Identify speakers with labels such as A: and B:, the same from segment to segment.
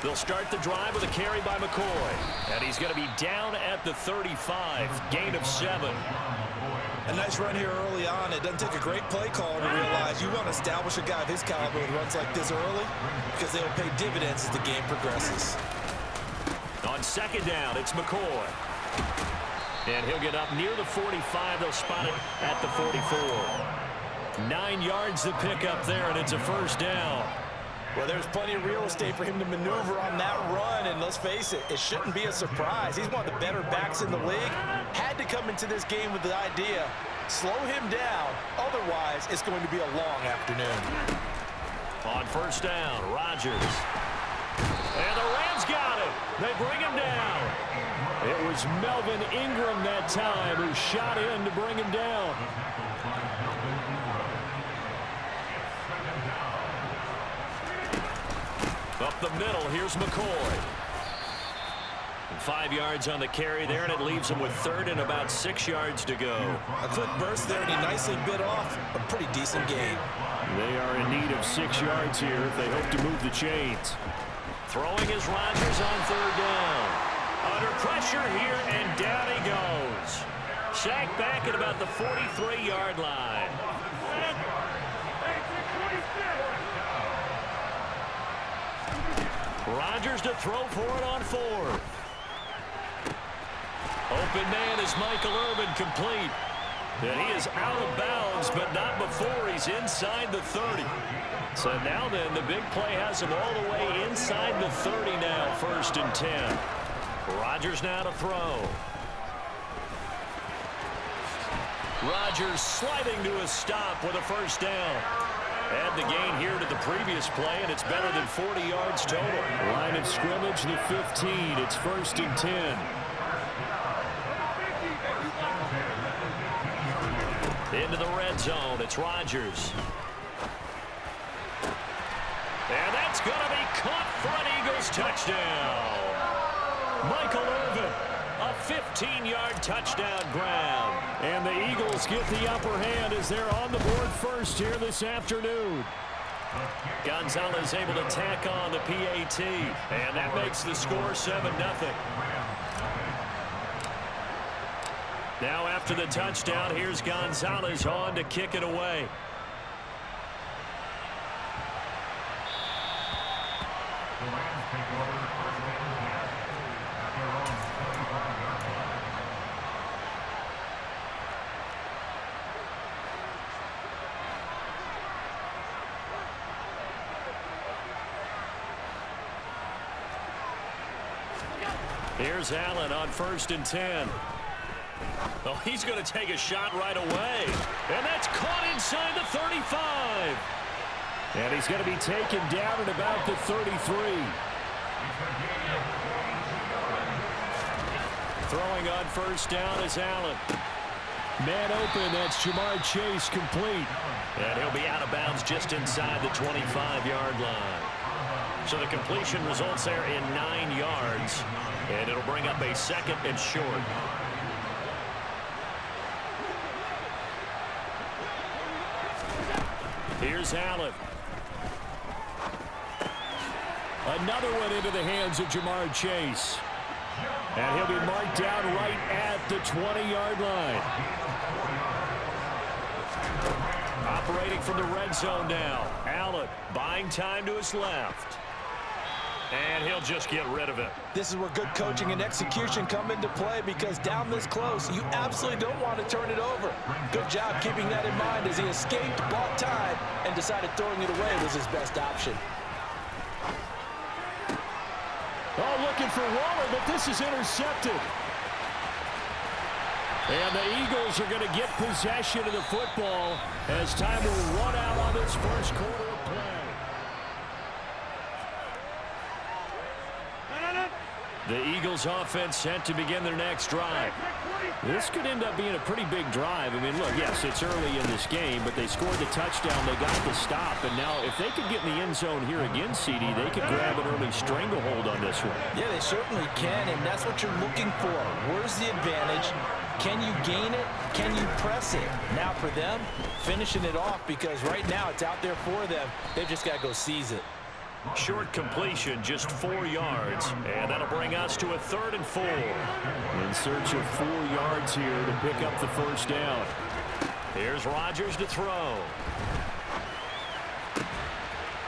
A: They'll start the drive with a carry by McCoy. And he's going to be down at the 35. Gain of 7.
B: A nice run here early on. It doesn't take a great play caller to realize you want to establish a guy of his caliber with runs like this early because they'll pay dividends as the game progresses.
A: On second down, it's McCoy. And he'll get up near the 45. They'll spot it at the 44. 9 yards to pick up there, and it's a first down.
B: Well, there's plenty of real estate for him to maneuver on that run, and let's face it, it shouldn't be a surprise. He's one of the better backs in the league. Had to come into this game with the idea, slow him down, otherwise it's going to be a long afternoon.
A: On first down, Rodgers. And the Rams got it. They bring him down. It was Melvin Ingram that time who shot in to bring him down. Up the middle, here's McCoy. And 5 yards on the carry there, and it leaves him with third and about 6 yards to go.
B: A quick burst there, and he nicely bit off a pretty decent gain.
A: They are in need of 6 yards here if they hope to move the chains. Throwing is Rodgers on third down. Under pressure here, and down he goes. Sacked back at about the 43-yard line. Rodgers to throw for it on fourth. Open man is Michael Irvin, complete. And he is out of bounds, but not before he's inside the 30. So now then, the big play has him all the way inside the 30 now, 1st and 10. Rodgers now to throw. Rodgers sliding to a stop with a first down. Add the gain here to the previous play, and it's better than 40 yards total. Line of scrimmage, the 15. It's 1st and 10. Into the red zone. It's Rodgers. And that's going to be caught for an Eagles touchdown. Michael Irvin, a 15-yard touchdown grab. And the Eagles get the upper hand as they're on the board first here this afternoon. Gonzalez able to tack on the PAT, and that makes the score 7-0. Now after the touchdown, here's Gonzalez on to kick it away. Here's Allen on 1st and 10. Oh, he's going to take a shot right away. And that's caught inside the 35. And he's going to be taken down at about the 33. Throwing on first down is Allen. Man open, that's Jamar Chase, complete. And he'll be out of bounds just inside the 25-yard line. So the completion results there in 9 yards. And it'll bring up a 2nd and short. Here's Allen. Another one into the hands of Jamar Chase. And he'll be marked down right at the 20-yard line. Operating from the red zone now. Allen buying time to his left. And he'll just get rid of it.
B: This is where good coaching and execution come into play, because down this close, you absolutely don't want to turn it over. Good job keeping that in mind as he escaped, bought time, and decided throwing it away was his best option.
A: Oh, looking for Waller, but this is intercepted. And the Eagles are going to get possession of the football as time will run out on this first quarter of play. The Eagles offense set to begin their next drive. This could end up being a pretty big drive. I mean, look, yes, it's early in this game, but they scored the touchdown. They got the stop. And now if they could get in the end zone here again, CD, they could grab an early stranglehold on this one.
B: Yeah, they certainly can, and that's what you're looking for. Where's the advantage? Can you gain it? Can you press it? Now for them, finishing it off, because right now it's out there for them. They've just got to go seize it.
A: Short completion, just 4 yards. And that'll bring us to a 3rd and 4. In search of 4 yards here to pick up the first down. Here's Rodgers to throw.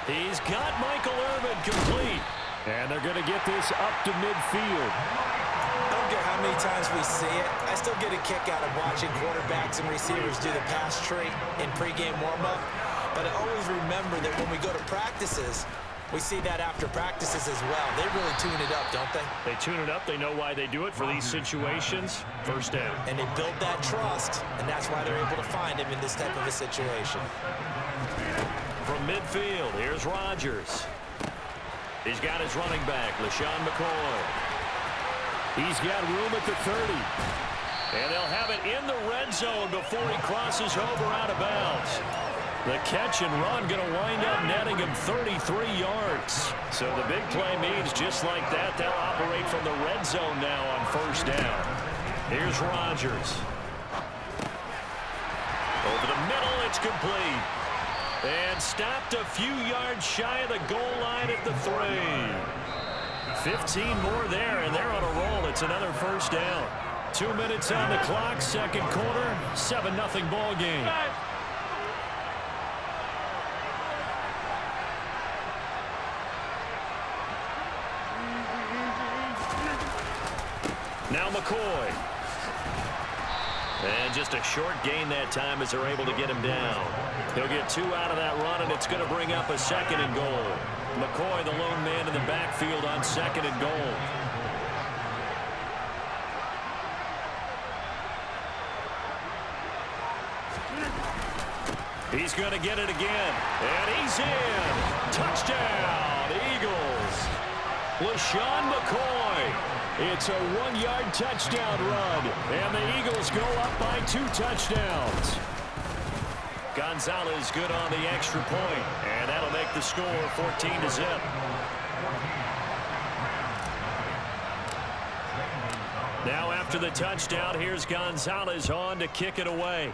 A: He's got Michael Irvin complete. And they're going to get this up to midfield.
B: I don't care how many times we see it. I still get a kick out of watching quarterbacks and receivers do the pass tree in pregame warm-up. But I always remember that when we go to practices, we see that after practices as well. They really tune it up, don't they?
A: They tune it up. They know why they do it for these situations. First down.
B: And they build that trust, and that's why they're able to find him in this type of a situation.
A: From midfield, here's Rodgers. He's got his running back, LaShawn McCoy. He's got room at the 30. And they'll have it in the red zone before he crosses over out of bounds. The catch and run going to wind up netting him 33 yards. So the big play means just like that, they'll operate from the red zone now on first down. Here's Rodgers. Over the middle, it's complete. And stopped a few yards shy of the goal line at the 3. 15 more there, and they're on a roll. It's another first down. 2 minutes on the clock, second quarter, 7-0 ball game. Now McCoy. And just a short gain that time as they're able to get him down. He'll get 2 out of that run, and it's going to bring up a 2nd and goal. McCoy, the lone man in the backfield on 2nd and goal. He's going to get it again. And he's in. Touchdown, Eagles. LaShawn McCoy. It's a 1-yard touchdown run. And the Eagles go up by 2 touchdowns. Gonzalez good on the extra point. And that'll make the score 14-0. Now after the touchdown, here's Gonzalez on to kick it away.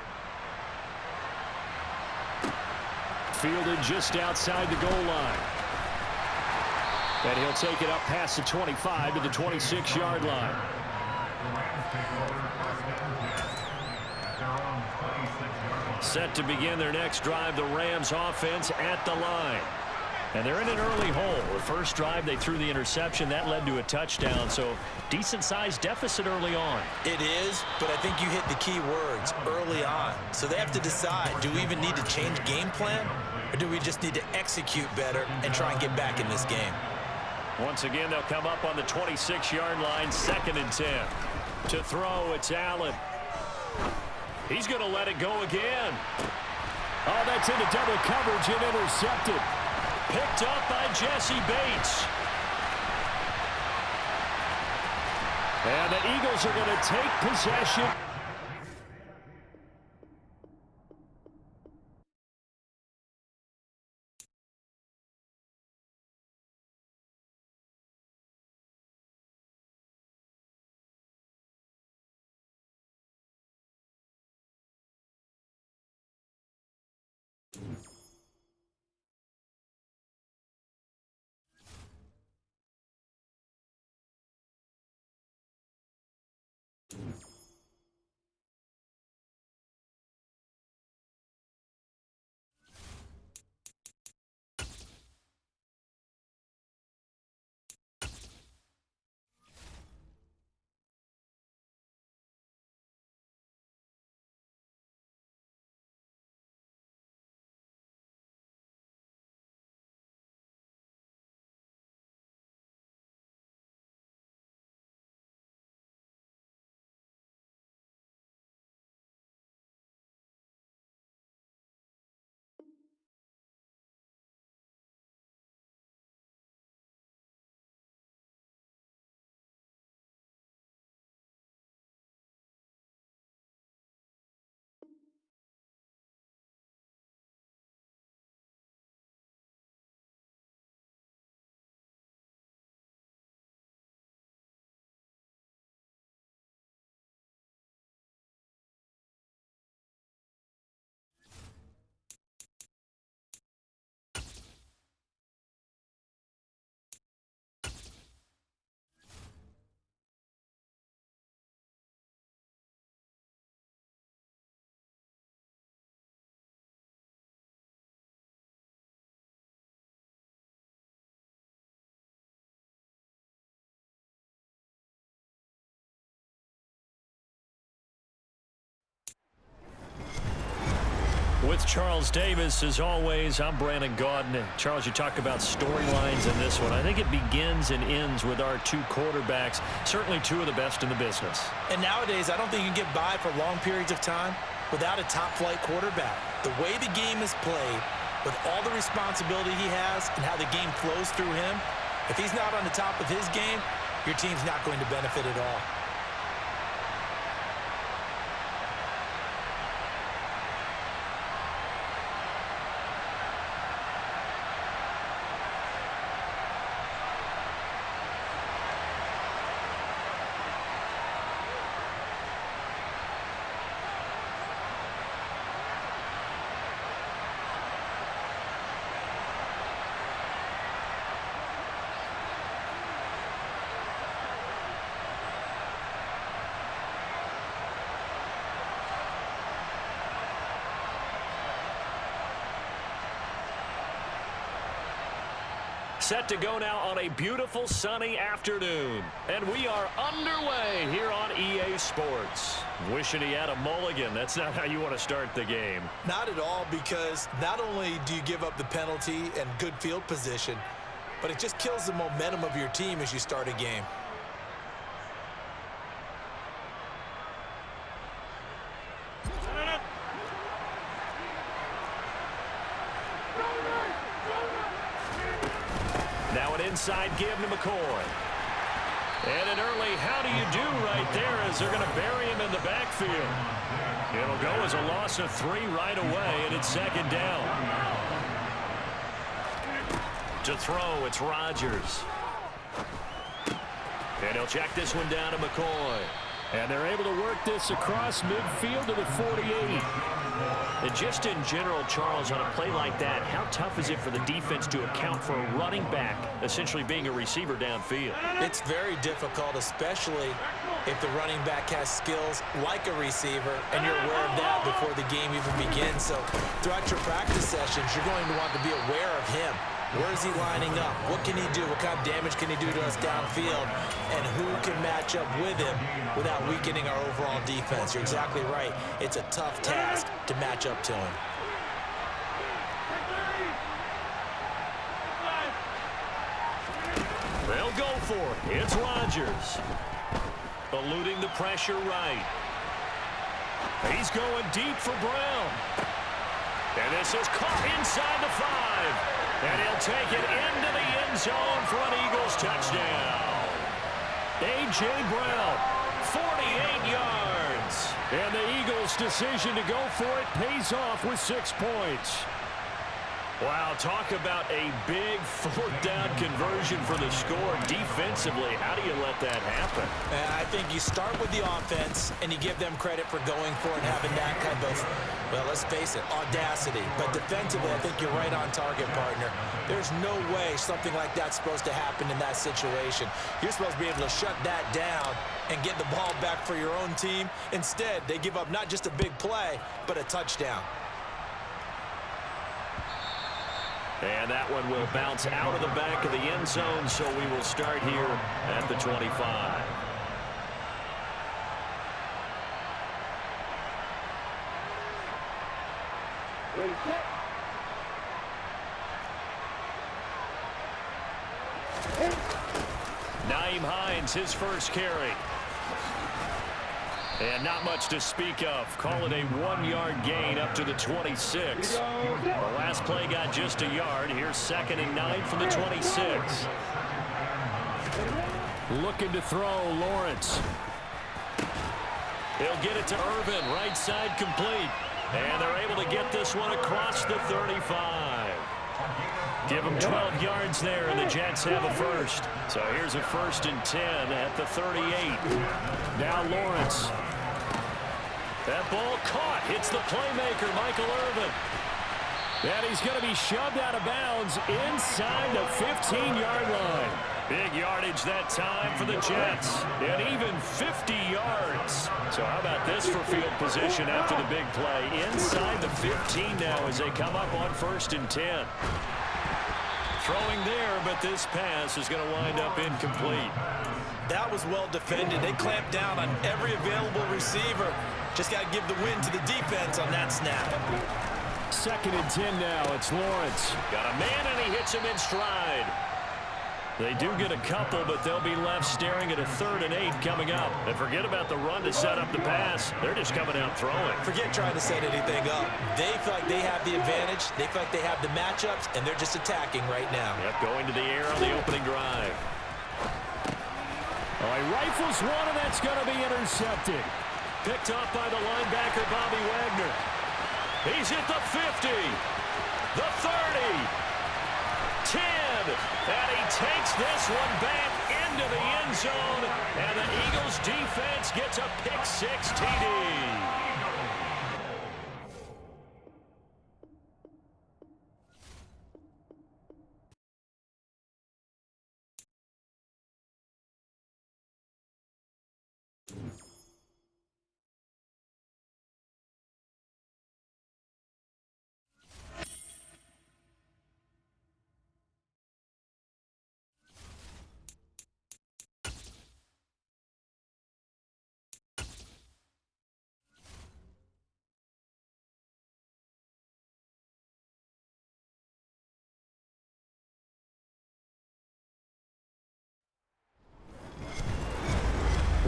A: Fielded just outside the goal line. And he'll take it up past the 25 to the 26-yard line. Set to begin their next drive, the Rams offense at the line. And they're in an early hole. The first drive, they threw the interception. That led to a touchdown, so decent-sized deficit early on.
B: It is, but I think you hit the key words, early on. So they have to decide, do we even need to change game plan, or do we just need to execute better and try and get back in this game?
A: Once again, they'll come up on the 26-yard line, 2nd and 10. To throw, it's Allen. He's going to let it go again. Oh, that's into double coverage and intercepted. Picked up by Jesse Bates. And the Eagles are going to take possession. with Charles Davis. As always, I'm Brandon Gaudin. Charles, you talk about storylines in this one. I think it begins and ends with our two quarterbacks, certainly two of the best in the business.
B: And nowadays, I don't think you can get by for long periods of time without a top-flight quarterback. The way the game is played, with all the responsibility he has and how the game flows through him, if he's not on the top of his game, your team's not going to benefit at all.
A: Set to go now on a beautiful sunny afternoon. And we are underway here on EA Sports. Wishing he had a mulligan. That's not how you want to start the game.
B: Not at all, because not only do you give up the penalty and good field position, but it just kills the momentum of your team as you start a game.
A: Now an inside give to McCoy. And an early how do you do right there as they're going to bury him in the backfield. It'll go as a loss of 3 right away, and it's second down. To throw, it's Rodgers. And he'll check this one down to McCoy. And they're able to work this across midfield to the 48. And just in general, Charles, on a play like that, how tough is it for the defense to account for a running back essentially being a receiver downfield?
B: It's very difficult, especially if the running back has skills like a receiver, and you're aware of that before the game even begins. So throughout your practice sessions, you're going to want to be aware of him. Where is he lining up? What can he do? What kind of damage can he do to us downfield? And who can match up with him without weakening our overall defense? You're exactly right. It's a tough task to match up to him.
A: They'll go for it. It's Rodgers. Eluding the pressure right. He's going deep for Brown. And this is caught inside the 5. And he'll take it into the end zone for an Eagles touchdown. A.J. Brown, 48 yards. And the Eagles' decision to go for it pays off with 6 points. Wow, talk about a big 4th down conversion for the score. Defensively, how do you let that happen?
B: I think you start with the offense, and you give them credit for going for it, having that kind of, well, let's face it, audacity. But defensively, I think you're right on target, partner. There's no way something like that's supposed to happen in that situation. You're supposed to be able to shut that down and get the ball back for your own team. Instead, they give up not just a big play, but a touchdown.
A: And that one will bounce out of the back of the end zone, so we will start here at the 25. Nyheim Hines, his first carry. And not much to speak of. Call it a 1-yard gain up to the 26. The last play got just a yard. Here's 2nd and 9 from the 26. Looking to throw, Lawrence. He'll get it to Irvin, right side complete. And they're able to get this one across the 35. Give them 12 yards there, and the Jets have a first. So here's a 1st and 10 at the 38. Now Lawrence. That ball caught. Hits the playmaker, Michael Irvin. And he's going to be shoved out of bounds inside the 15-yard line. Big yardage that time for the Jets. And even 50 yards. So how about this for field position after the big play? Inside the 15 now as they come up on 1st and 10. Throwing there, but this pass is going to wind up incomplete.
B: That was well defended. They clamped down on every available receiver. Just got to give the win to the defense on that snap.
A: 2nd and 10 now. It's Lawrence. Got a man, and he hits him in stride. They do get a couple, but they'll be left staring at a 3rd and 8 coming up. And forget about the run to set up the pass. They're just coming out throwing.
B: Forget trying to set anything up. They feel like they have the advantage. They feel like they have the matchups, and they're just attacking right now.
A: Yep, going to the air on the opening drive. Oh, he rifles one, and that's going to be intercepted. Picked off by the linebacker, Bobby Wagner. He's hit the 50, the 30, 10, and he takes this one back into the end zone, and the Eagles defense gets a pick-6 TD.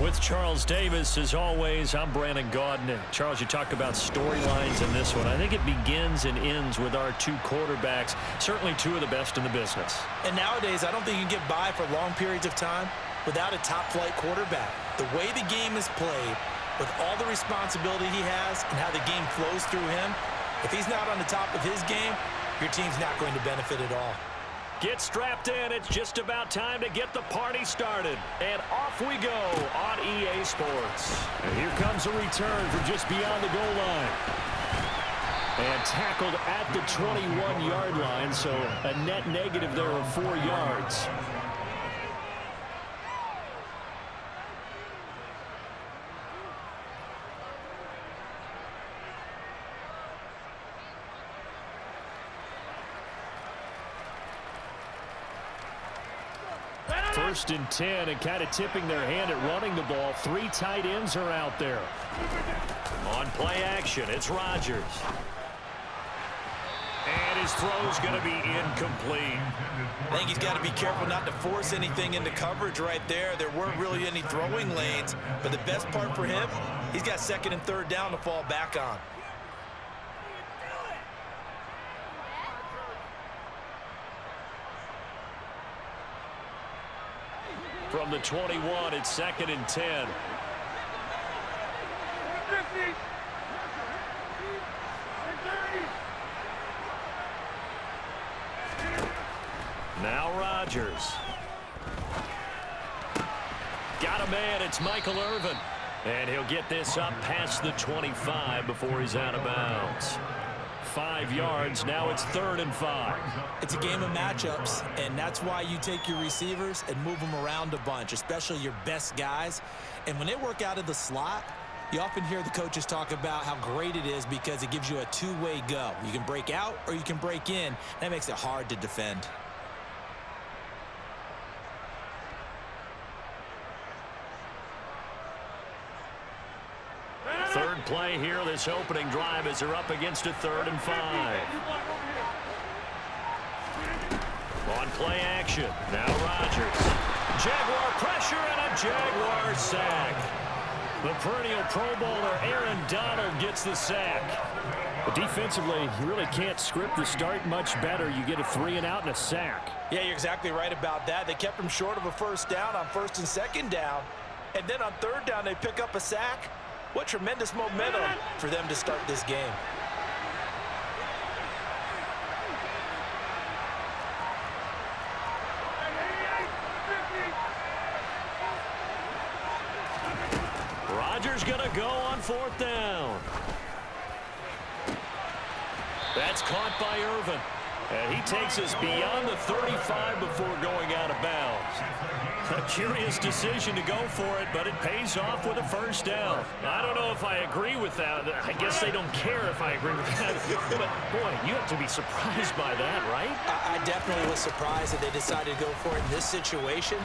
A: With Charles Davis, as always, I'm Brandon Gaudin. Charles, you talked about storylines in this one. I think it begins and ends with our 2 quarterbacks, certainly 2 of the best in the business.
B: And nowadays, I don't think you can get by for long periods of time without a top-flight quarterback. The way the game is played, with all the responsibility he has and how the game flows through him, if he's not on the top of his game, your team's not going to benefit at all.
A: Get strapped in. It's just about time to get the party started. And off we go on EA Sports. And here comes a return from just beyond the goal line. And tackled at the 21-yard line, so a net negative there of 4 yards. First and 10, and kind of tipping their hand at running the ball. 3 tight ends are out there. On play action, it's Rodgers. And his throw's going to be incomplete.
B: I think he's got to be careful not to force anything into coverage right there. There weren't really any throwing lanes, but the best part for him, he's got 2nd and 3rd down to fall back on.
A: From the 21, it's 2nd and 10. Now Rodgers. Got a man, it's Michael Irvin. And he'll get this up past the 25 before he's out of bounds. 5 yards, now it's 3rd and 5.
B: It's a game of matchups, and that's why you take your receivers and move them around a bunch, especially your best guys. And when they work out of the slot, you often hear the coaches talk about how great it is because it gives you a 2-way go. You can break out or you can break in. That makes it hard to defend.
A: Third play here, this opening drive as they're up against a 3rd and 5. On play action, now Rodgers. Jaguar pressure and a Jaguar sack. The perennial Pro Bowler Aaron Donald gets the sack. But defensively, you really can't script the start much better. You get a 3 and out and a sack.
B: Yeah, you're exactly right about that. They kept him short of a 1st down on 1st and 2nd down. And then on 3rd down, they pick up a sack. What tremendous momentum for them to start this game.
A: Rodgers gonna go on 4th down. That's caught by Irvin. And he takes us beyond the 35 before going out of bounds. A curious decision to go for it, but it pays off with a 1st down. I don't know if I agree with that. I guess they don't care if I agree with that. But, boy, you have to be surprised by that, right?
B: I definitely was surprised that they decided to go for it in this situation.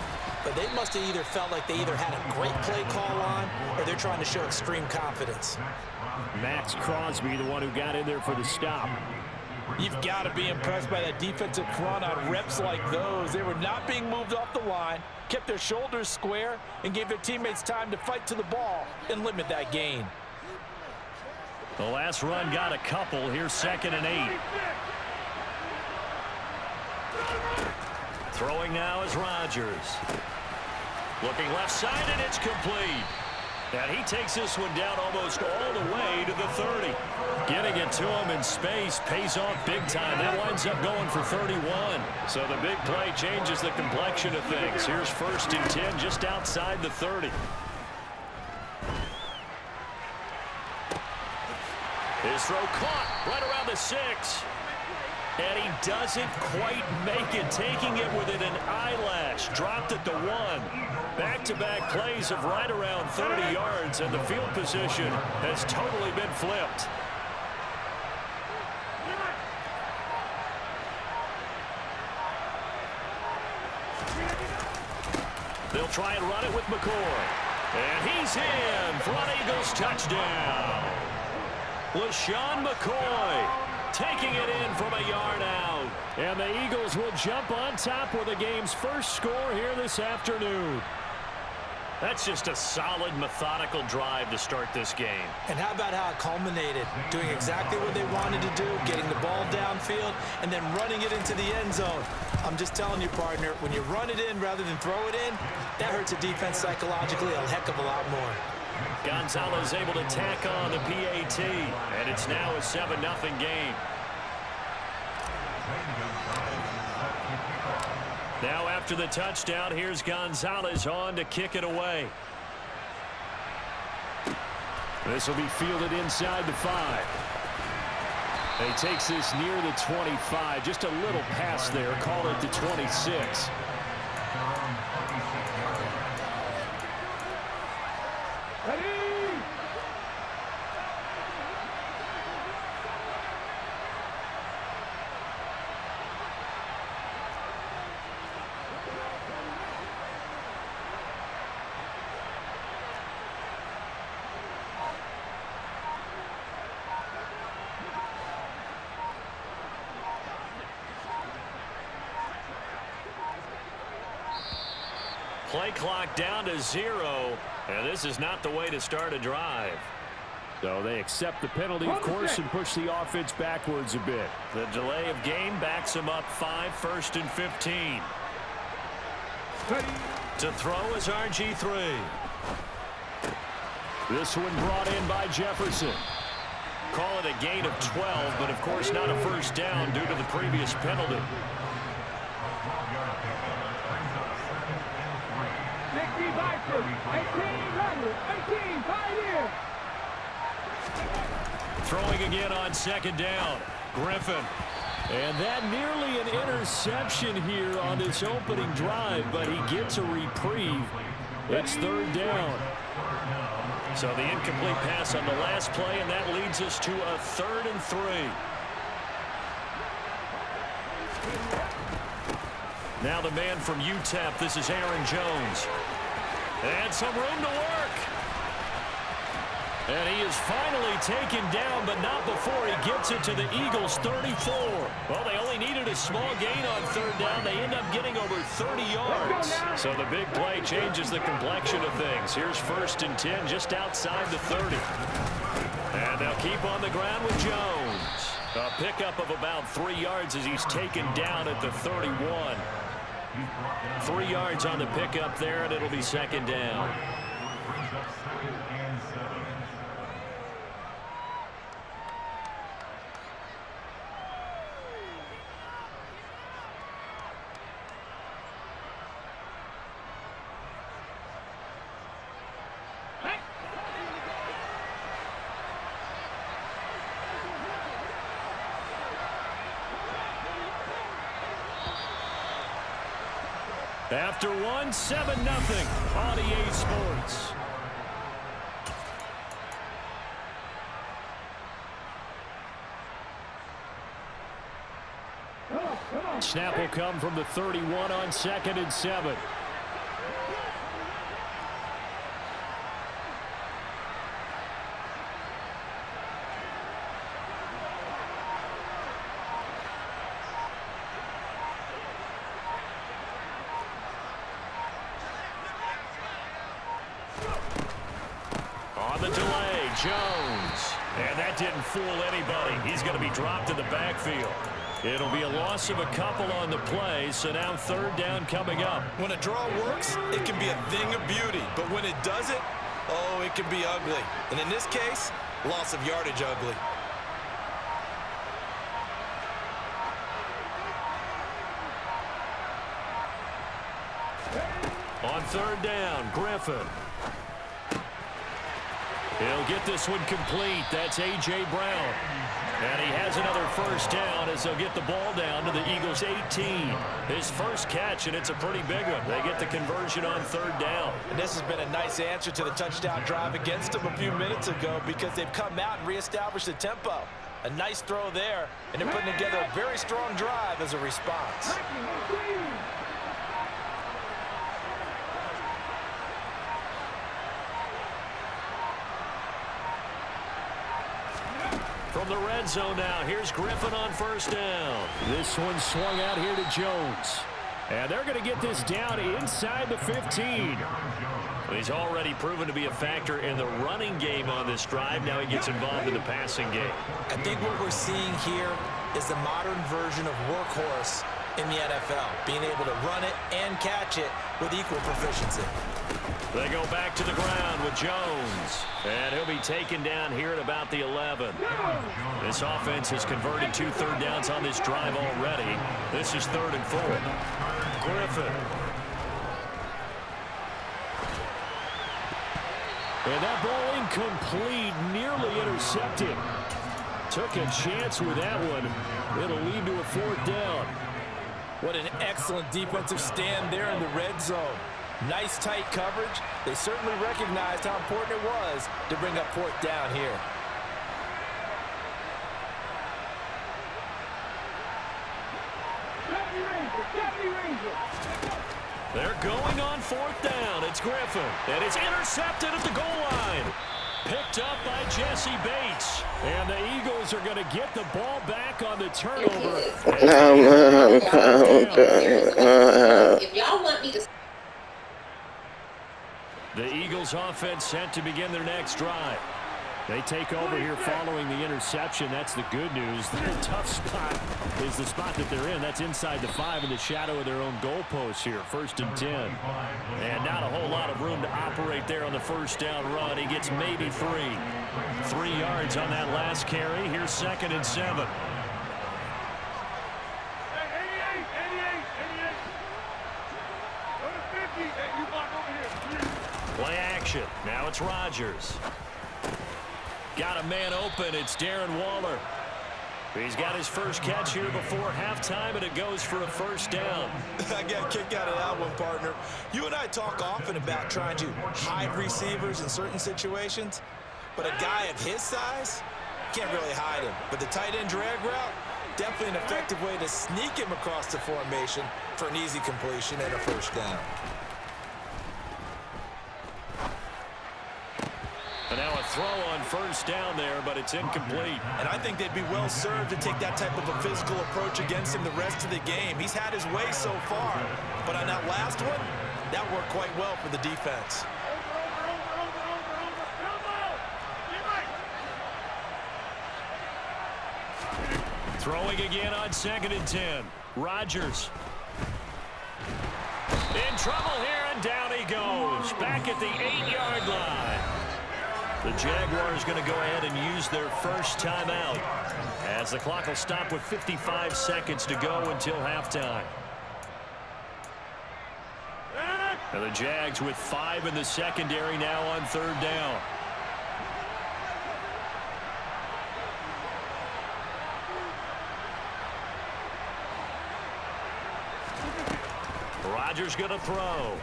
B: But they must have either felt like they either had a great play call on or they're trying to show extreme confidence.
A: Max Crosby, the one who got in there for the stop.
B: You've got to be impressed by that defensive front on reps like those. They were not being moved off the line, kept their shoulders square, and gave their teammates time to fight to the ball and limit that gain.
A: The last run got a couple. Here's 2nd and 8. Throwing now is Rodgers. Looking left side, and it's complete. And he takes this one down almost all the way to the 30. Getting it to him in space pays off big time. That winds up going for 31. So the big play changes the complexion of things. Here's 1st and 10 just outside the 30. His throw caught right around the 6. And he doesn't quite make it, taking it within an eyelash. Dropped at the 1. Back-to-back plays of right around 30 yards, and the field position has totally been flipped. They'll try and run it with McCoy. And he's in for an Eagles touchdown. LaShawn McCoy taking it in from a yard out. And the Eagles will jump on top with the game's first score here this afternoon. That's just a solid, methodical drive to start this game.
B: And how about how it culminated? Doing exactly what they wanted to do, getting the ball downfield, and then running it into the end zone. I'm just telling you, partner, when you run it in rather than throw it in, that hurts a defense psychologically a heck of a lot more.
A: Gonzalez able to tack on the PAT, and it's now a 7-0 game. Now after the touchdown, here's Gonzalez on to kick it away. This will be fielded inside the 5. He takes this near the 25, just a little pass there, call it the 26. Play clock down to 0, and this is not the way to start a drive. So they accept the penalty, of course, and push the offense backwards a bit. The delay of game backs them up 5, 1st and 15. To throw is RG3. This one brought in by Jefferson. Call it a gain of 12, but of course not a first down due to the previous penalty. Throwing again on 2nd down. Griffin. And that nearly an interception here on this opening drive, but he gets a reprieve. It's 3rd down. So the incomplete pass on the last play, and that leads us to a 3rd and 3. Now the man from UTEP, this is Aaron Jones. And some room to work. And he is finally taken down, but not before he gets it to the Eagles' 34. Well, they only needed a small gain on 3rd down. They end up getting over 30 yards. So the big play changes the complexion of things. Here's 1st and 10 just outside the 30. And they'll keep on the ground with Jones. A pickup of about 3 yards as he's taken down at the 31. 3 yards on the pickup there, and it'll be 2nd down. After one, 7-0 on EA Sports. Snap will come from the 31 on 2nd and 7. Jones. And that didn't fool anybody. He's going to be dropped in the backfield. It'll be a loss of a couple on the play, so now third down coming up.
B: When a draw works, it can be a thing of beauty. But when it doesn't, oh, it can be ugly. And in this case, loss of yardage ugly.
A: On third down, Griffin. He'll get this one complete. That's A.J. Brown. And he has another first down as they'll get the ball down to the Eagles' 18. His first catch, and it's a pretty big one. They get the conversion on third down.
B: And this has been a nice answer to the touchdown drive against them a few minutes ago because they've come out and reestablished the tempo. A nice throw there, and they're putting together a very strong drive as a response.
A: From the red zone now, here's Griffin on first down. This one swung out here to Jones. And they're going to get this down inside the 15. He's already proven to be a factor in the running game on this drive. Now he gets involved in the passing game.
B: I think what we're seeing here is the modern version of workhorse in the NFL, being able to run it and catch it with equal proficiency.
A: They go back to the ground with Jones. And he'll be taken down here at about the 11. This offense has converted 2 third downs on this drive already. This is 3rd and 4. Griffin. And that ball incomplete, nearly intercepted. Took a chance with that one. It'll lead to a 4th down.
B: What an excellent defensive stand there in the red zone. Nice tight coverage. They certainly recognized how important it was to bring up 4th down here.
A: They're going on 4th down. It's Griffin. And it's intercepted at the goal line. Picked up by Jesse Bates. And the Eagles are going to get the ball back on the turnover.
C: If y'all want me to...
A: The Eagles offense set to begin their next drive. They take over here following the interception. That's the good news. Their tough spot is the spot that they're in. That's inside the 5 in the shadow of their own goalpost here. 1st and 10. And not a whole lot of room to operate there on the first down run. He gets maybe 3. 3 yards on that last carry. Here's 2nd and 7. Play action. Now it's Rodgers. Got a man open. It's Darren Waller. He's got his first catch here before halftime, and it goes for a 1st down.
B: I got a kick out of that one, partner. You and I talk often about trying to hide receivers in certain situations, but a guy of his size can't really hide him. But the tight end drag route, definitely an effective way to sneak him across the formation for an easy completion and a 1st down.
A: And now a throw on 1st down there, but it's incomplete.
B: And I think they'd be well served to take that type of a physical approach against him the rest of the game. He's had his way so far, but on that last one, that worked quite well for the defense.
A: Throwing again on 2nd and 10. Rodgers. In trouble here, and down he goes. Back at the 8-yard line. The Jaguars going to go ahead and use their first timeout as the clock will stop with 55 seconds to go until halftime. And the Jags with 5 in the secondary now on 3rd down. Rodgers going to throw.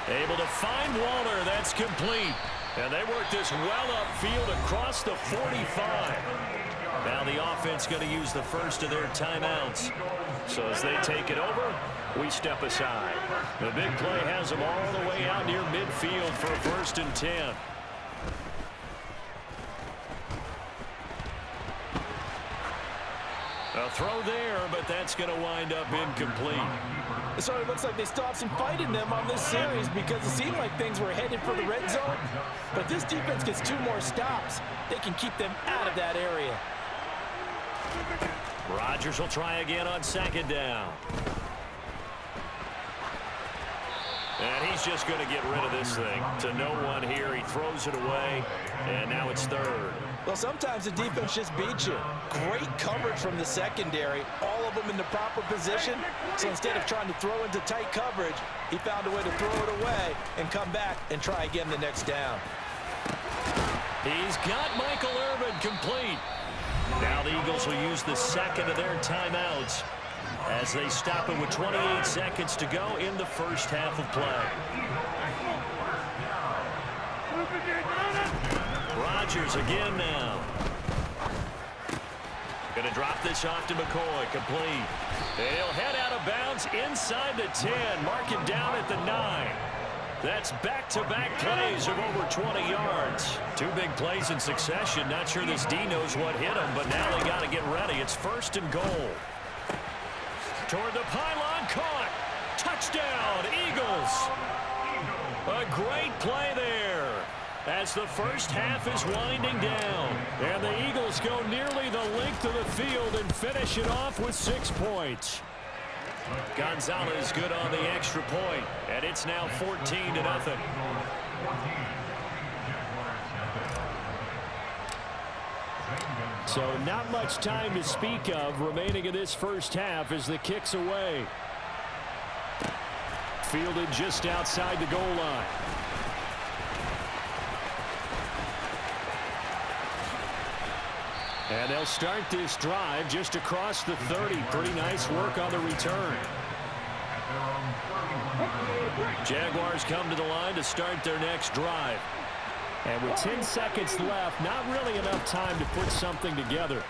A: Able to find Waller. That's complete. And they work this well upfield across the 45. Now the offense going to use the first of their timeouts. So as they take it over, we step aside. The big play has them all the way out near midfield for a 1st and 10. A throw there, but that's going to wind up incomplete.
B: So it looks like they still have some fight in them on this series because it seemed like things were headed for the red zone. But if this defense gets 2 more stops, they can keep them out of that area.
A: Rodgers will try again on 2nd down. And he's just going to get rid of this thing. To no one here. He throws it away, and now it's 3rd.
B: Well, sometimes the defense just beats you. Great coverage from the secondary, all of them in the proper position. So instead of trying to throw into tight coverage, he found a way to throw it away and come back and try again the next down.
A: He's got Michael Irvin complete. Now the Eagles will use the 2nd of their timeouts as they stop it with 28 seconds to go in the first half of play. Rodgers again now. Going to drop this off to McCoy. Complete. And he'll head out of bounds inside the 10. Mark him down at the 9. That's back-to-back plays of over 20 yards. 2 big plays in succession. Not sure this D knows what hit him, but now they got to get ready. It's 1st and goal. Toward the pylon, caught. Touchdown, Eagles. A great play there as the first half is winding down. And the Eagles go nearly the length of the field and finish it off with 6 points. Gonzalez good on the extra point, and it's now 14-0. So not much time to speak of remaining in this first half as the kick's away. Fielded just outside the goal line. And they'll start this drive just across the 30. Pretty nice work on the return. Jaguars come to the line to start their next drive. And with 10 seconds left, not really enough time to put something together.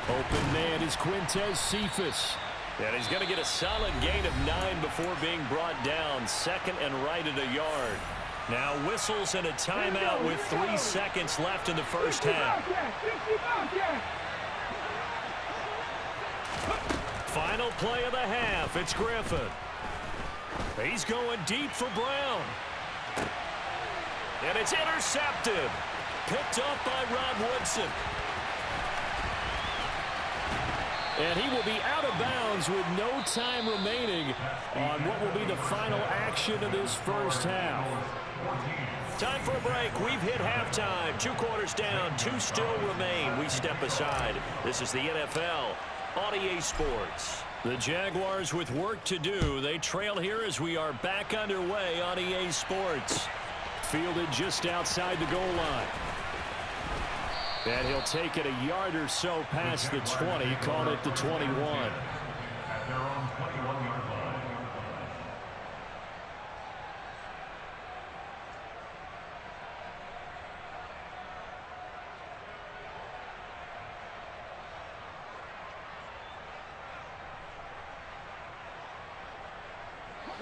A: Open man is Quintez Cephas. And he's going to get a solid gain of 9 before being brought down. 2nd and right at a yard. Now whistles and a timeout with 3 seconds left in the first half. Final play of the half. It's Griffin. He's going deep for Brown. And it's intercepted. Picked off by Rod Woodson. And he will be out of bounds with no time remaining on what will be the final action of this first half. Time for a break. We've hit halftime. 2 quarters down. 2 still remain. We step aside. This is the NFL on EA Sports. The Jaguars with work to do. They trail here as we are back underway on EA Sports. Fielded just outside the goal line. And he'll take it a yard or so past the 20. Call it the 21.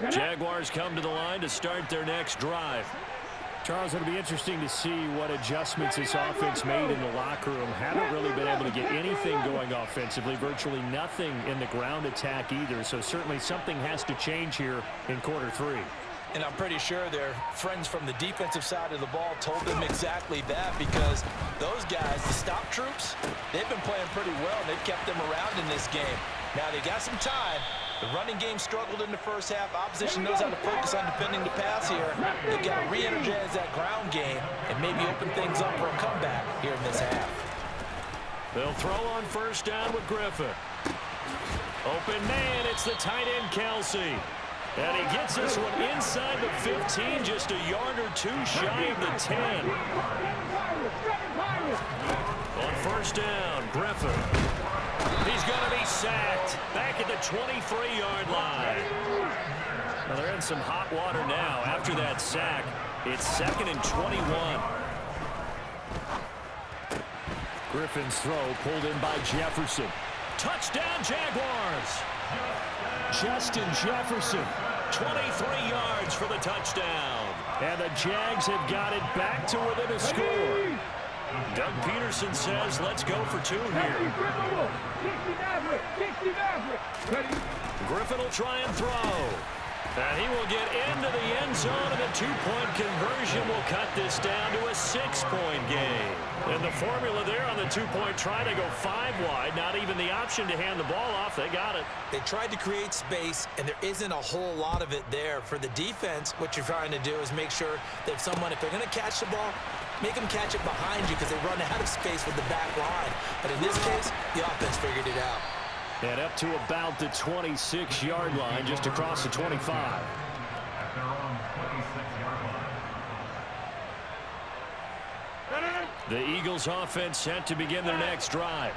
A: Jaguars come to the line to start their next drive. Charles, it'll be interesting to see what adjustments this offense made in the locker room. Haven't really been able to get anything going offensively. Virtually nothing in the ground attack either. So certainly something has to change here in quarter 3.
B: And I'm pretty sure their friends from the defensive side of the ball told them exactly that, because those guys, the stop troops, they've been playing pretty well. They've kept them around in this game. Now they got some time. The running game struggled in the first half. Opposition knows how to focus on defending the pass here. They've got to re-energize that ground game and maybe open things up for a comeback here in this half.
A: They'll throw on first down with Griffin. Open man, it's the tight end Kelsey. And he gets this one inside the 15, just a yard or 2 shy of the 10. On first down, Griffin. He's going to be sacked back at the 23-yard line. Well, they're in some hot water now. After that sack, it's 2nd and 21. Griffin's throw pulled in by Jefferson. Touchdown, Jaguars. Justin Jefferson, 23 yards for the touchdown. And the Jags have got it back to within a score. Doug Peterson says, let's go for 2 here. Griffin will try and throw. And he will get into the end zone, and a 2-point conversion will cut this down to a 6-point game. And the formula there on the 2-point try to go 5 wide, not even the option to hand the ball off. They got it.
B: They tried to create space, and there isn't a whole lot of it there. For the defense, what you're trying to do is make sure that if they're going to catch the ball, make them catch it behind you because they run out of space with the back line. But in this case, the offense figured it out.
A: And up to about the 26-yard line, just across the 25. The Eagles offense set to begin their next drive.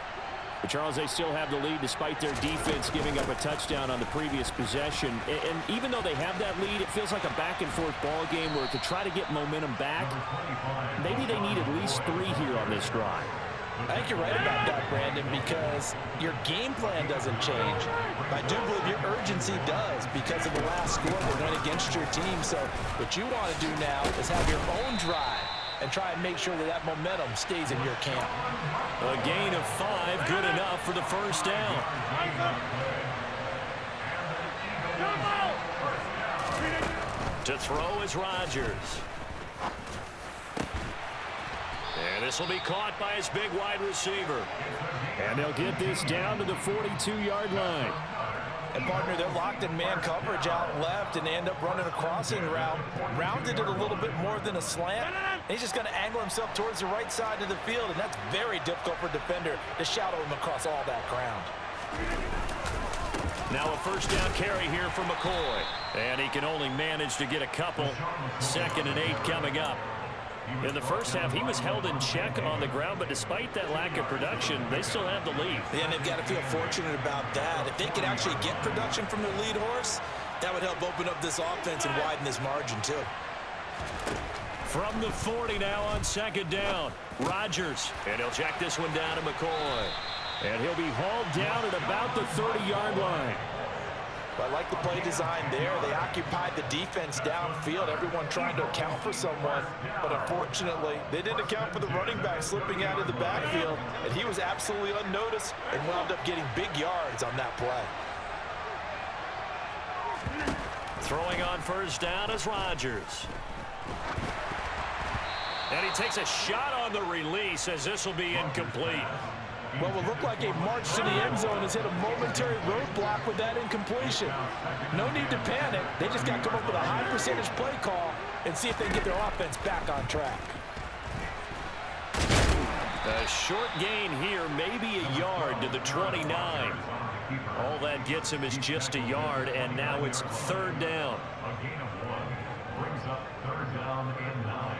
A: But Charles, they still have the lead despite their defense giving up a touchdown on the previous possession. And even though they have that lead, it feels like a back-and-forth ball game where to try to get momentum back, maybe they need at least 3 here on this drive.
B: I think you're right about that, Brandon, because your game plan doesn't change. I do believe your urgency does because of the last score that went against your team. So what you want to do now is have your own drive and try and make sure that that momentum stays in your camp.
A: A gain of 5, good enough for the first down. To throw is Rodgers. And this will be caught by his big wide receiver. And they'll get this down to the 42-yard line.
B: And, partner, they're locked in man coverage out left, and they end up running a crossing route. Rounded it a little bit more than a slant. And he's just going to angle himself towards the right side of the field, and that's very difficult for a defender to shadow him across all that ground.
A: Now a first down carry here for McCoy. And he can only manage to get a couple. 2nd and 8 coming up. In the first half, he was held in check on the ground, but despite that lack of production, they still have the lead.
B: Yeah, and they've got to feel fortunate about that. If they could actually get production from their lead horse, that would help open up this offense and widen this margin, too.
A: From the 40 now on 2nd down, Rodgers. And he'll check this one down to McCoy. And he'll be hauled down at about the 30-yard line.
B: I like the play design there. They occupied the defense downfield, everyone trying to account for someone. But unfortunately, they didn't account for the running back slipping out of the backfield, and he was absolutely unnoticed and wound up getting big yards on that play.
A: Throwing on first down is Rodgers. And he takes a shot on the release as this will be incomplete.
B: What will look like a march to the end zone has hit a momentary roadblock with that incompletion. No need to panic. They just got to come up with a high percentage play call and see if they can get their offense back on track.
A: A short gain here, maybe a yard to the 29. All that gets him is just a yard, and now it's 3rd down.
D: A gain of 1 brings up 3rd down and 9.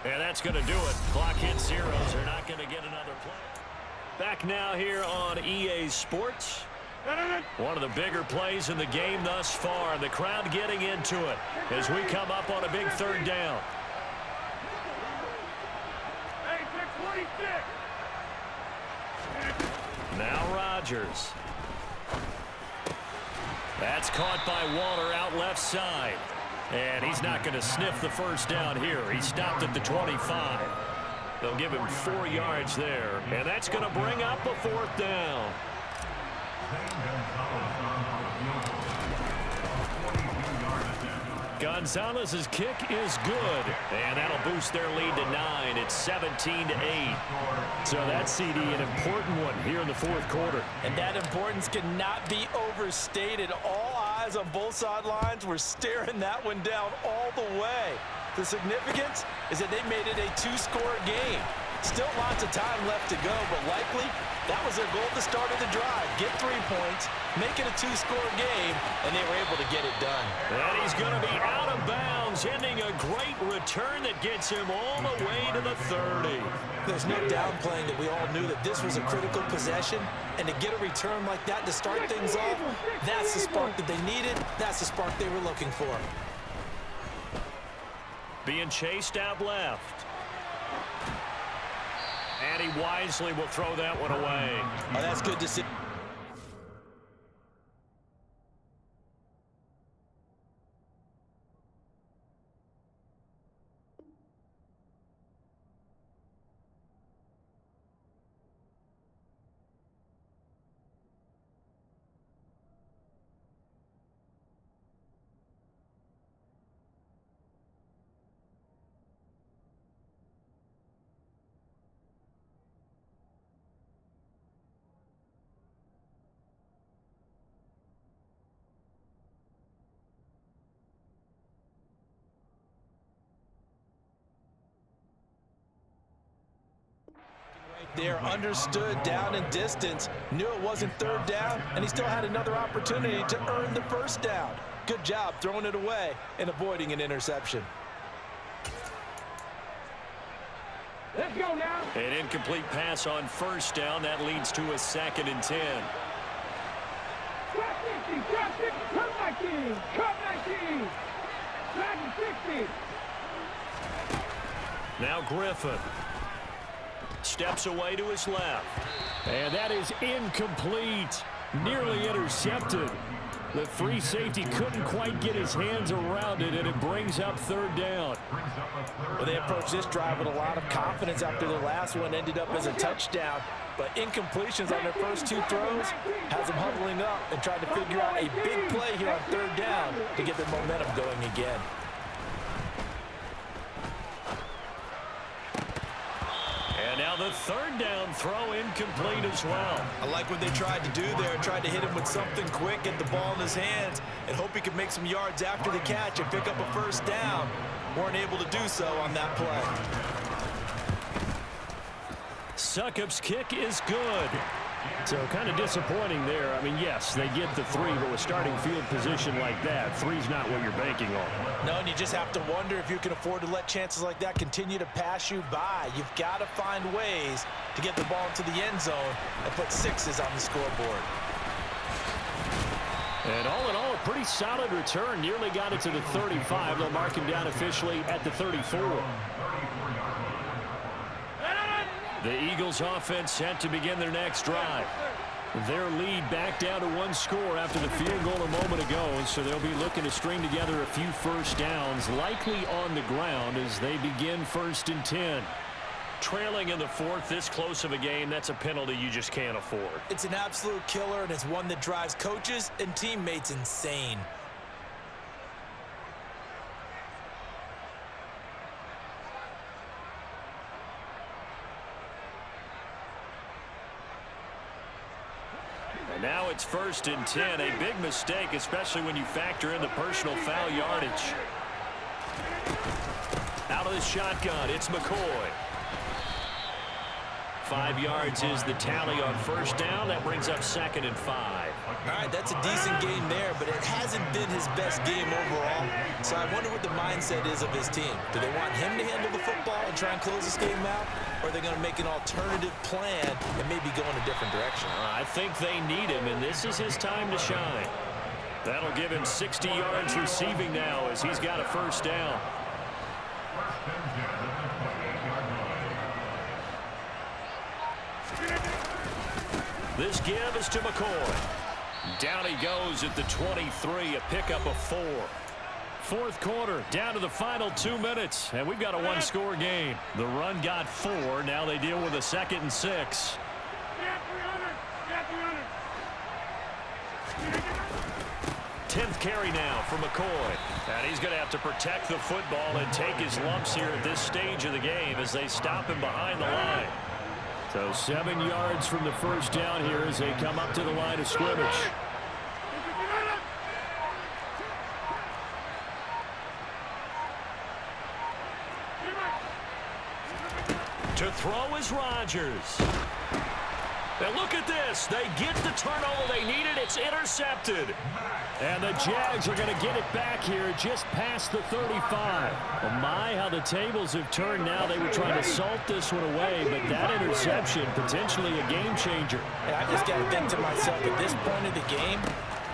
A: And that's going to do it. Clock hits 0. They're not going to get another play. Back now here on EA Sports. One of the bigger plays in the game thus far. And the crowd getting into it as we come up on a big 3rd down. Now Rodgers. That's caught by Waller out left side. And he's not going to sniff the first down here. He stopped at the 25. They'll give him 4 yards there. And that's going to bring up a 4th down. Gonzalez's kick is good. And that'll boost their lead to 9. It's 17-8. So that CD, an important one here in the 4th quarter.
B: And that importance cannot be overstated. All eyes on both sidelines were staring that one down all the way. The significance is that they made it a 2-score game. Still lots of time left to go, but likely that was their goal at the start of the drive. Get 3 points, make it a 2-score game, and they were able to get it done.
A: And he's going to be out of bounds, ending a great return that gets him all the way to the 30.
B: There's no downplaying that we all knew that this was a critical possession, and to get a return like that to start things off, that's the spark that they needed. That's the spark they were looking for.
A: Being chased out left. And he wisely will throw that one away.
B: Oh, that's good to see. right there, understood down and distance, knew it wasn't third down, and he still had another opportunity to earn the first down. Good job throwing it away and avoiding an interception.
E: Let's go now.
A: An incomplete pass on first down. That leads to a 2nd and 10.
E: Cut 60, cut 60, cut 19, cut 19. Back to 60.
A: Now Griffin steps away to his left. And that is incomplete. Nearly intercepted. The free safety couldn't quite get his hands around it, and it brings up 3rd down.
B: Well, they approached this drive with a lot of confidence after their last one ended up as a touchdown. But incompletions on their first 2 throws has them huddling up and trying to figure out a big play here on 3rd down to get their momentum going again.
A: And now the 3rd down throw incomplete as well.
B: I like what they tried to do there. Tried to hit him with something quick, get the ball in his hands, and hope he could make some yards after the catch and pick up a first down. Weren't able to do so on that play.
A: Succop's kick is good. So kind of disappointing there. I mean, yes, they get the 3, but with starting field position like that, 3's not what you're banking on.
B: No, and you just have to wonder if you can afford to let chances like that continue to pass you by. You've got to find ways to get the ball into the end zone and put 6s on the scoreboard.
A: And all in all, a pretty solid return. Nearly got it to the 35. They'll mark him down officially at the 34. The Eagles offense set to begin their next drive. Their lead back down to 1 score after the field goal a moment ago, so they'll be looking to string together a few first downs, likely on the ground as they begin 1st and 10. Trailing in the 4th, this close of a game, that's a penalty you just can't afford.
B: It's an absolute killer, and it's one that drives coaches and teammates insane.
A: And now it's 1st and 10, a big mistake, especially when you factor in the personal foul yardage. Out of the shotgun, it's McCoy. 5 yards is the tally on first down. That brings up 2nd and 5.
B: All right, that's a decent game there, but it hasn't been his best game overall. So I wonder what the mindset is of his team. Do they want him to handle the football and try and close this game out? Or are they going to make an alternative plan and maybe go in a different direction?
A: I think they need him, and this is his time to shine. That'll give him 60 yards receiving now as he's got a first down. This give is to McCoy. Down he goes at the 23, a pickup of 4. 4th quarter, down to the final 2 minutes, and we've got a 1-score game. The run got 4. Now they deal with a 2nd and 6. 10th carry now for McCoy. And he's going to have to protect the football and take his lumps here at this stage of the game as they stop him behind the line. So 7 yards from the first down here as they come up to the line of scrimmage. To throw is Rodgers. Now look at this. They get the turnover they needed. It's intercepted. And the Jags are going to get it back here just past the 35. Oh my, how the tables have turned now. They were trying to salt this one away, but that interception, potentially a game changer.
B: And I just got to think to myself, at this point of the game,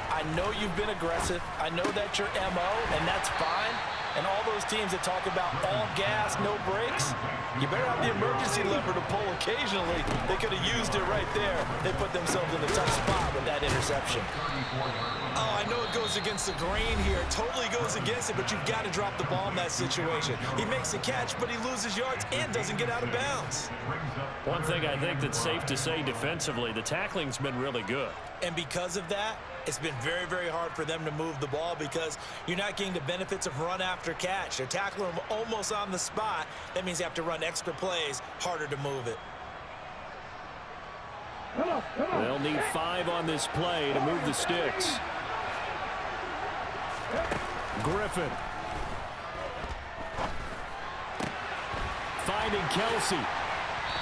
B: I know you've been aggressive. I know that's your MO, and that's fine. And all those teams that talk about all gas, no brakes, you better have the emergency lever to pull occasionally. They could have used it right there. They put themselves in a tough spot with that interception. Oh, I know it goes against the grain here. It totally goes against it, but you've got to drop the ball in that situation. He makes a catch, but he loses yards and doesn't get out of bounds.
A: One thing I think that's safe to say defensively, the tackling's been really good.
B: And because of that, it's been very, very hard for them to move the ball because you're not getting the benefits of run after catch. They're tackling them almost on the spot. That means you have to run extra plays, harder to move it.
A: They'll need 5 on this play to move the sticks. Griffin. Finding Kelsey.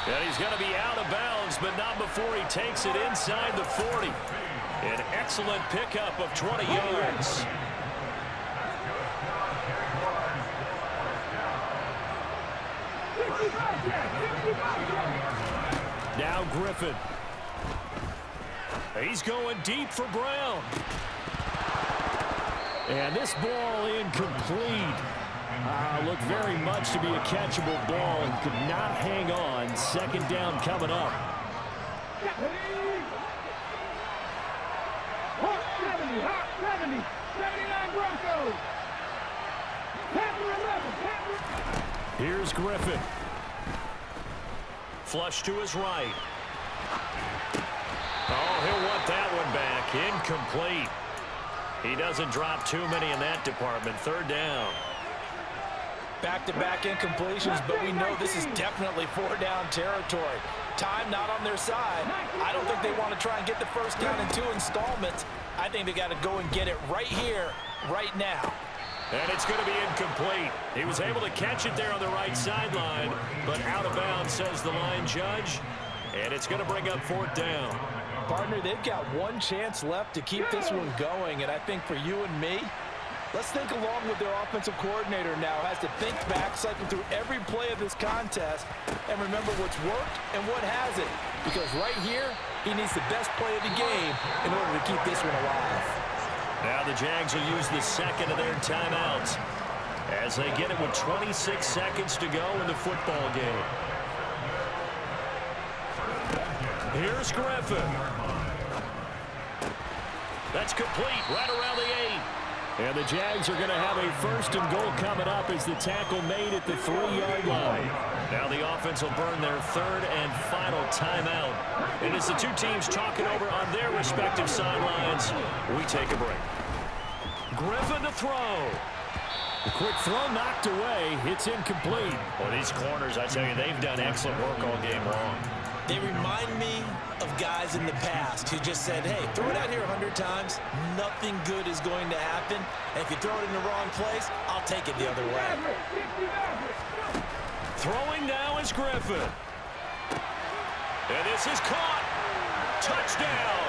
A: And he's going to be out of bounds, but not before he takes it inside the 40. An excellent pickup of 20 yards. Now Griffin. He's going deep for Brown. And this ball incomplete. Looked very much to be a catchable ball and could not hang on. Second down coming up.
E: 70, 79 Broncos.
A: Here's Griffin. Flush to his right. Oh, he'll want that one back. Incomplete. He doesn't drop too many in that department. Third down.
B: Back-to-back incompletions, but we know this is definitely four-down territory. Time not on their side. I don't think they want to try and get the first down in 2 installments. I think they got to go and get it right here, right now.
A: And it's going to be incomplete. He was able to catch it there on the right sideline, but out of bounds, says the line judge. And it's going to bring up fourth down.
B: Partner, they've got one chance left to keep this one going, and I think for you and me, let's think along with their offensive coordinator now. Has to think back, cycle through every play of this contest, and remember what's worked and what hasn't. Because right here, he needs the best play of the game in order to keep this one alive.
A: Now the Jags will use the second of their timeouts as they get it with 26 seconds to go in the football game. Here's Griffin. That's complete right around the 8. And the Jags are going to have a first and goal coming up as the tackle made at the 3-yard line. Now the offense will burn their third and final timeout. And as the two teams talking over on their respective sidelines, we take a break. Griffin to throw. The quick throw knocked away. It's incomplete. Well, these corners, I tell you, they've done excellent work all game long.
B: They remind me of guys in the past who just said, hey, throw it out here 100 times. Nothing good is going to happen. And if you throw it in the wrong place, I'll take it the other way.
A: Throwing now is Griffin. And this is caught. Touchdown.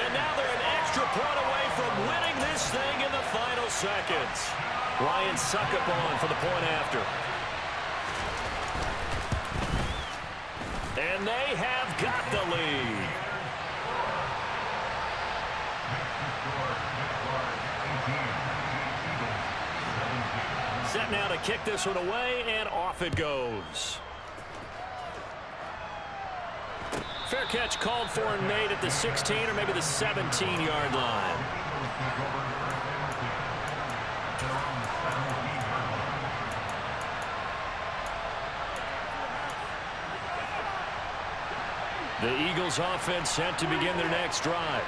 A: And now they're an extra point away from winning this thing in the final seconds. Ryan Suckup on for the point after. And they have got the lead. Set now to kick this one away, and off it goes. Fair catch called for and made at the 16 or maybe the 17-yard line. The Eagles offense set to begin their next drive.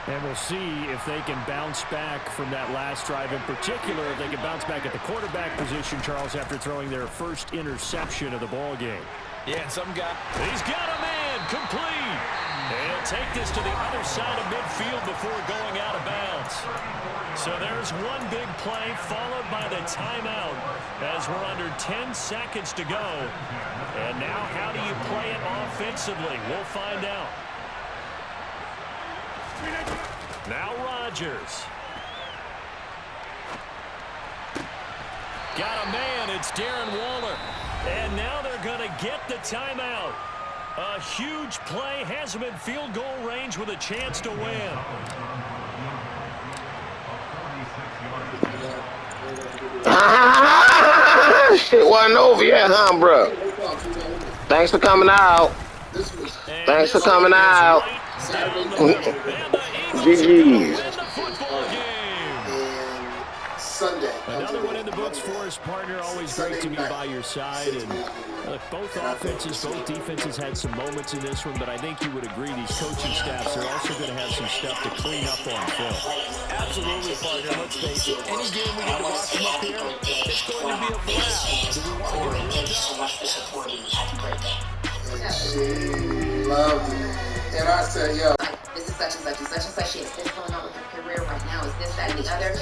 A: And we'll see if they can bounce back from that last drive. In particular, if they can bounce back at the quarterback position, Charles, after throwing their first interception of the ball game.
B: Yeah, and some guy.
A: He's got a man, complete. And he'll take this to the other side of midfield before going out of bounds. So there's one big play followed by the timeout as we're under 10 seconds to go. And now how do you play it offensively? We'll find out. Now Rodgers. Got a man. It's Darren Waller. And now they're going to get the timeout. A huge play has them in field goal range with a chance to win.
F: Shit wasn't over yet, huh, bro? Thanks for coming out. Thanks for coming out. GG's.
A: Another one in the books for us, partner. Always great to be by your side. And look, both offenses, both defenses had some moments in this one, but I think you would agree these coaching staffs are also going to have some stuff to clean up on film.
B: Absolutely, partner. Let's face it. Any game we get to watch them up here, it's going to be a blast. Do we want to get
C: so much for supporting me. Happy birthday.
G: She loved it. And I said, yo.
C: This is such and such and such and such. She has this going on with her career right now. Is this, that, and the other.